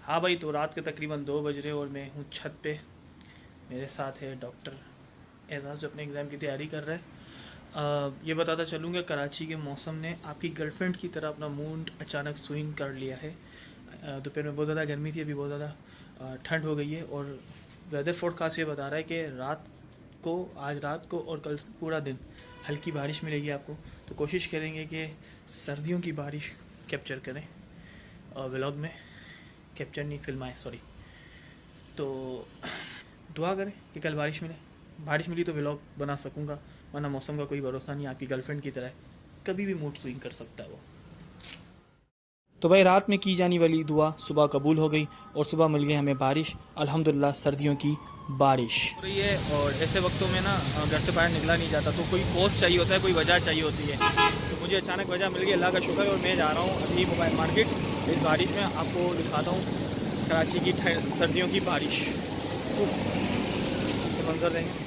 हाँ भाई, तो रात के तकरीबन 2 बज रहे और मैं हूँ छत पे। मेरे साथ है डॉक्टर एजाज जो अपने एग्ज़ाम की तैयारी कर रहा है। ये बताता चलूँगा, कराची के मौसम ने आपकी गर्लफ्रेंड की तरह अपना मूड अचानक स्विंग कर लिया है। दोपहर में बहुत ज़्यादा गर्मी थी, अभी बहुत ज़्यादा ठंड हो गई है। और वेदर फोरकास्ट ये बता रहा है कि आज रात को और कल पूरा दिन हल्की बारिश मिलेगी आपको। तो कोशिश करेंगे कि सर्दियों की बारिश कैप्चर करें और व्लॉग में, कैप्चर नहीं फिल्माएं, सॉरी। तो दुआ करें कि कल बारिश मिले। बारिश मिली तो व्लॉग बना सकूँगा, वरना मौसम का कोई भरोसा नहीं। आपकी गर्लफ्रेंड की तरह है, कभी भी मूड स्विंग कर सकता है वो। तो भाई, रात में की जाने वाली दुआ सुबह कबूल हो गई और सुबह मिल गई हमें बारिश। अल्हम्दुलिल्लाह, सर्दियों की बारिश हो रही है। और ऐसे वक्तों में ना घर से बाहर निकला नहीं जाता, तो कोई कॉज चाहिए होता है, कोई वजह चाहिए होती है। तो मुझे अचानक वजह मिल गई, अल्लाह का शुक्र है। और मैं जा रहा हूँ अभी मोबाइल मार्केट। इस बारिश में आपको दिखाता हूँ कराची की सर्दियों की बारिश। मंजर देंगे।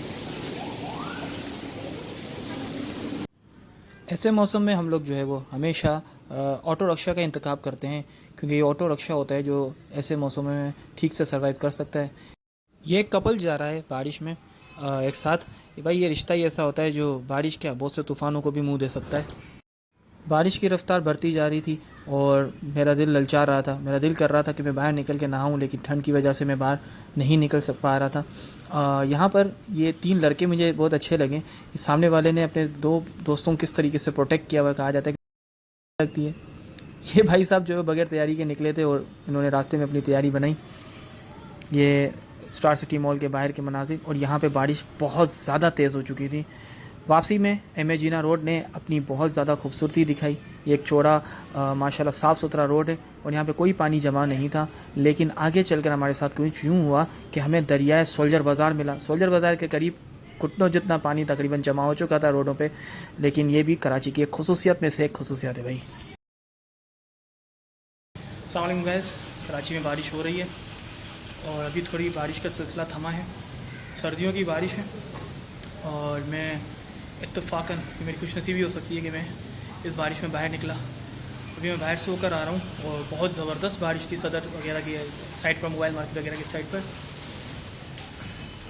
ऐसे मौसम में हम लोग जो है वो हमेशा ऑटो रिक्शा का इंतखाब करते हैं, क्योंकि ये ऑटो रिक्शा होता है जो ऐसे मौसमों में ठीक से सर्वाइव कर सकता है। ये एक कपल जा रहा है बारिश में एक साथ। भाई, ये रिश्ता ही ऐसा होता है जो बारिश क्या बहुत से तूफ़ानों को भी मुंह दे सकता है। बारिश की रफ़्तार बढ़ती जा रही थी और मेरा दिल ललचा रहा था। मेरा दिल कर रहा था कि मैं बाहर निकल के नहाऊं, लेकिन ठंड की वजह से मैं बाहर नहीं निकल पा रहा था। यहाँ पर ये 3 लड़के मुझे बहुत अच्छे लगे। सामने वाले ने अपने 2 दोस्तों को किस तरीके से प्रोटेक्ट किया हुआ, कहा जाता है कि लगती है। ये भाई साहब जो है बगैर तैयारी के निकले थे और इन्होंने रास्ते में अपनी तैयारी बनाई। ये स्टार सिटी मॉल के बाहर के मनाजिर, और यहाँ पे बारिश बहुत ज़्यादा तेज़ हो चुकी थी। वापसी में एमेजीना रोड ने अपनी बहुत ज़्यादा खूबसूरती दिखाई। ये एक चौड़ा माशाल्लाह साफ़ सुथरा रोड है और यहाँ पे कोई पानी जमा नहीं था। लेकिन आगे चलकर हमारे साथ कुछ यूँ हुआ कि हमें दरियाए सोल्जर बाज़ार मिला। सोल्जर बाज़ार के करीब घुटनों जितना पानी तकरीबन जमा हो चुका था रोडों पे। लेकिन ये भी कराची की एक खसूसियत में से एक खसूसियत है भाई। अस्सलाम वालेकुम गाइस, कराची में बारिश हो रही है और अभी थोड़ी बारिश का सिलसिला थमा है। सर्दियों की बारिश है और मैं इत्तफ़ाक़न, मेरी खुशनसीबी हो सकती है कि मैं इस बारिश में बाहर निकला। अभी मैं बाहर से होकर आ रहा हूँ और बहुत ज़बरदस्त बारिश थी सदर वगैरह की साइड पर, मोबाइल मार्केट वगैरह की साइड पर।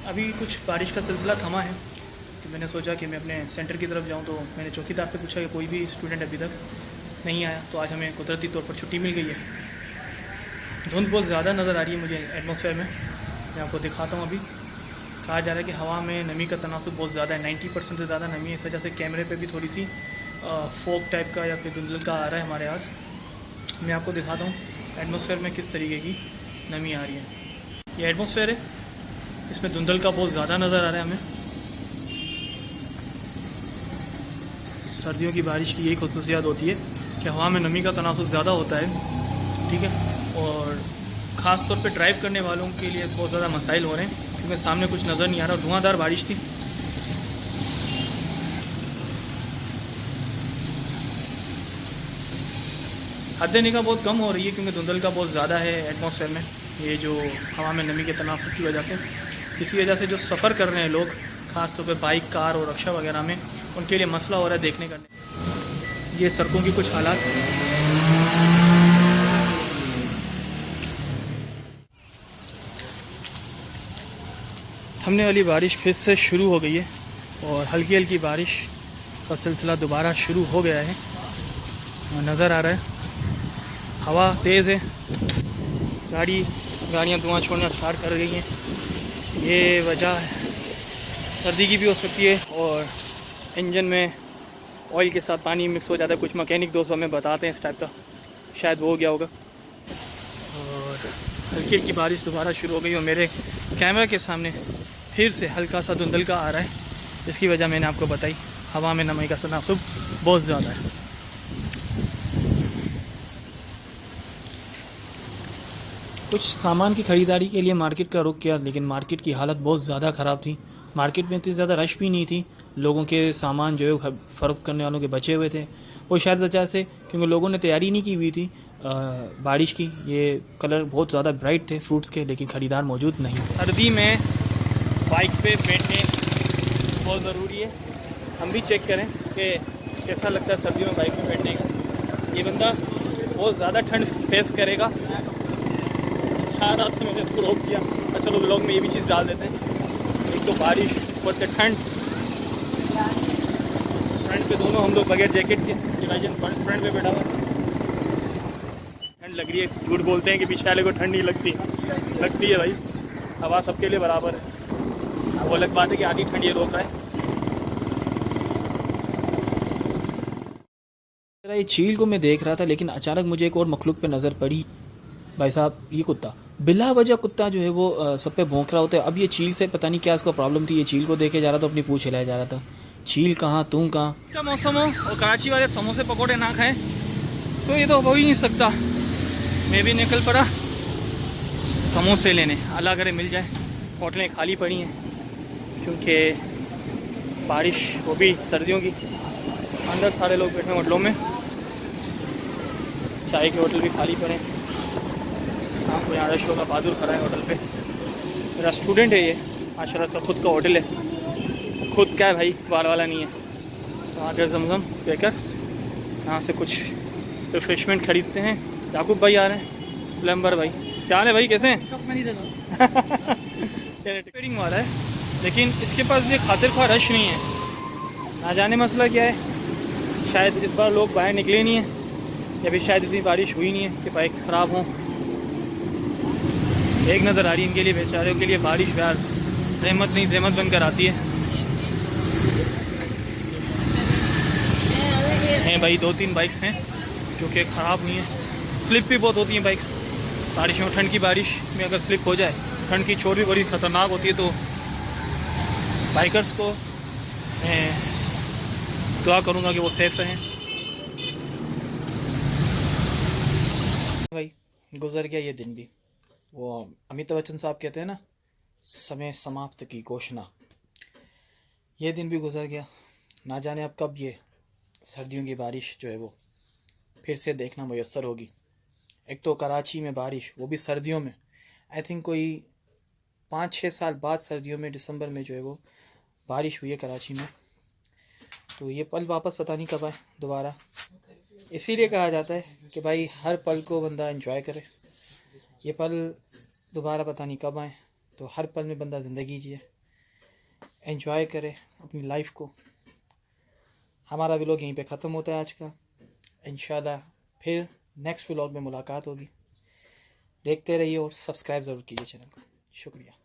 अभी कुछ बारिश का सिलसिला थमा है तो मैंने सोचा कि मैं अपने सेंटर की तरफ जाऊँ। तो मैंने चौकीदार से पूछा कि कोई भी स्टूडेंट अभी तक नहीं आया, तो आज हमें कुदरती तौर पर छुट्टी मिल गई है। धुंध बहुत ज़्यादा नज़र आ रही है मुझे एटमॉस्फेयर में। मैं आपको दिखाता हूँ। अभी कहा जा रहा है कि हवा में नमी का तनासुब बहुत ज़्यादा है, 90% से ज़्यादा नमी है। इस वजह से कैमरे पे भी थोड़ी सी फोक टाइप का या फिर धुंधल का आ रहा है हमारे पास। मैं आपको दिखाता हूँ एटमॉस्फेयर में किस तरीके की नमी आ रही है। ये एटमॉस्फेयर है, इसमें धुंधल का बहुत ज़्यादा नज़र आ रहा है हमें। सर्दियों की बारिश की यही खसूसियात होती है कि हवा में नमी का तनासुब ज़्यादा होता है, ठीक है। और ख़ास तौर पे ड्राइव करने वालों के लिए बहुत ज़्यादा मसाइल हो रहे हैं, क्योंकि सामने कुछ नज़र नहीं आ रहा। धुआंधार बारिश थी। हद निगाह बहुत कम हो रही है क्योंकि धुंधल का बहुत ज़्यादा है एटमॉस्फेयर में, ये जो हवा में नमी के तनासुब की वजह से। इसी वजह से जो सफ़र कर रहे हैं लोग, ख़ास तौर पे बाइक, कार और रिक्शा वगैरह में, उनके लिए मसला हो रहा है देखने करने। ये सड़कों की कुछ हालात। थमने वाली बारिश फिर से शुरू हो गई है और हल्की हल्की बारिश का सिलसिला दोबारा शुरू हो गया है। नज़र आ रहा है हवा तेज़ है, गाड़ियाँ धुआं छोड़ना स्टार्ट कर गई हैं। ये वजह सर्दी की भी हो सकती है और इंजन में ऑयल के साथ पानी मिक्स हो जाता है। कुछ मैकेनिक दोस्त हमें बताते हैं इस टाइप का, शायद वो हो गया होगा। और हल्की हल्की बारिश दोबारा शुरू हो गई और मेरे कैमरा के सामने फिर से हल्का सा धुंधल का आ रहा है, जिसकी वजह मैंने आपको बताई। हवा में नमी का तनासुब बहुत ज़्यादा है। कुछ सामान की ख़रीदारी के लिए मार्केट का रुख किया, लेकिन मार्केट की हालत बहुत ज़्यादा ख़राब थी। मार्केट में इतनी ज़्यादा रश भी नहीं थी। लोगों के सामान जो है फ़रोख्त करने वालों के बचे हुए थे। वो शायद वजह से क्योंकि लोगों ने तैयारी नहीं की हुई थी बारिश की। ये कलर बहुत ज़्यादा ब्राइट थे फ्रूट्स के, लेकिन ख़रीदार मौजूद नहीं थे। सर्दी में बाइक पे बैठने बहुत ज़रूरी है। हम भी चेक करें कि कैसा लगता है सर्दियों में बाइक पे बैठने का। ये बंदा बहुत ज़्यादा ठंड फेस करेगा, आ रहा था, मैंने इसको रोक दिया। और चलो व्लॉग में ये भी चीज़ डाल देते हैं। एक तो बारिश, ऊपर से ठंड, फ्रंट पे दोनों हम लोग बगैर जैकेट के, डिवाइजन फ्रंट पे बैठा हुआ। ठंड लग रही है, झूठ बोलते हैं कि पीछे वाले को ठंड नहीं लगती, लगती है भाई। हवा सबके लिए बराबर है। वो अलग बात है कि आधी ठंड ये रोक रहा है। ये चील को मैं देख रहा था, लेकिन अचानक मुझे एक और मखलूक पे नज़र पड़ी। भाई साहब, ये कुत्ता बिला वजह कुत्ता जो है वो सब पे भौंक रहा होता है। अब ये चील से पता नहीं क्या इसको प्रॉब्लम थी, ये चील को देखे जा रहा था, अपनी पूंछ हिलाया जा रहा था। चील कहाँ, तुम कहाँ? का मौसम हो और कराची वाले समोसे पकौड़े ना खाएं तो ये तो हो ही नहीं सकता। मैं भी निकल पड़ा समोसे लेने, अल्लाह करे मिल जाए। होटलें खाली पड़ी हैं क्योंकि बारिश, वो भी सर्दियों की। अंदर सारे लोग बैठे हैं होटलों में, चाय के होटल भी खाली पड़े हैं। हाँ, कोई आदर्श का बहादुर खड़ा है होटल पे। मेरा स्टूडेंट है ये, माशाल्लाह से खुद का होटल है। खुद क्या है भाई, बार वाला नहीं है। तो आगे जमजम बेकर्स, यहाँ से कुछ रिफ्रेशमेंट खरीदते हैं। याकूब भाई आ रहे हैं, प्लम्बर भाई। क्या हाल है भाई, कैसे हैं? ट्रेडिंग वाला है, लेकिन इसके पास भी खातिर ख्वाह रश नहीं है। ना जाने मसला क्या है, शायद इस बार लोग बाहर निकले नहीं हैं, या फिर शायद इतनी बारिश हुई नहीं है कि बाइक्स ख़राब हों। एक नज़र आ रही है इनके लिए, बेचारों के लिए बारिश यार रहमत नहीं जहमत बनकर आती है। हैं भाई, 2-3 बाइक्स हैं जो कि ख़राब हुई हैं। स्लिप भी बहुत होती हैं बाइक्स बारिश में। ठंड की बारिश में अगर स्लिप हो जाए, ठंड की छोर भी बड़ी ख़तरनाक होती है। तो बाइकर्स को मैं दुआ करूँगा कि वो सेफ़ रहें। भाई, गुजर गया ये दिन भी। वो अमिताभ बच्चन साहब कहते हैं ना, समय समाप्त की घोषणा। ये दिन भी गुजर गया। ना जाने अब कब ये सर्दियों की बारिश जो है वो फिर से देखना मुयस्सर होगी। एक तो कराची में बारिश, वो भी सर्दियों में। आई थिंक कोई 5-6 साल बाद सर्दियों में दिसंबर में जो है वो बारिश हुई है कराची में। तो ये पल वापस पता नहीं कब आए दोबारा। इसीलिए कहा जाता है कि भाई हर पल को बंदा एंजॉय करे। ये पल दोबारा पता नहीं कब आए, तो हर पल में बंदा ज़िंदगी जिए, एंजॉय करे अपनी लाइफ को। हमारा व्लॉग यहीं पे ख़त्म होता है आज का। इंशाल्लाह फिर नेक्स्ट व्लॉग में मुलाकात होगी। देखते रहिए और सब्सक्राइब ज़रूर कीजिए चैनल को। शुक्रिया।